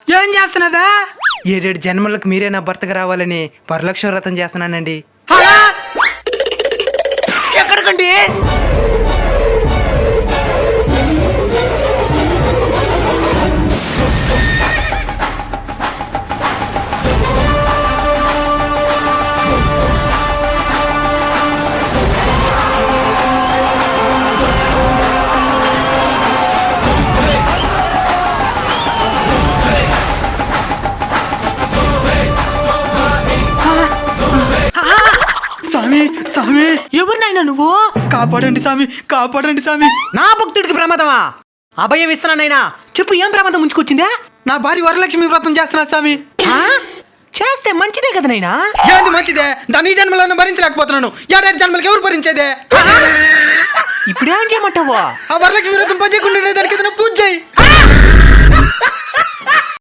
ఏం చేస్తున్నావా? 7 జన్మలకు మీరే నా భర్తగా రావాలని వరలక్ష్మి వ్రతం చేస్తున్నానండి. ఎక్కడికండి? స్వామి స్వామి, ఎవరినైనా నువ్వు? కాపాడండి స్వామి, కాపాడండి స్వామి. నా భక్తుడికి ప్రమాదమా? అభయం ఇస్తున్నానైనా చెప్పు, ఏం ప్రమాదం ముంచుకొచ్చిందా? నా భార్య వరలక్ష్మి వ్రతం చేస్తున్నా స్వామి. చేస్తే మంచిదే కదా నైనా. ఏంది మంచిదే? దాని ఈ జన్మలను భరించలేకపోతున్నాను. 7 జన్మలకి ఎవరు భరించేదే? ఇప్పుడేం చేయమంటావా? ఆ వరలక్ష్మి వ్రతం పని చేయకుండా దానికి ఏదైనా పూజ చేయి.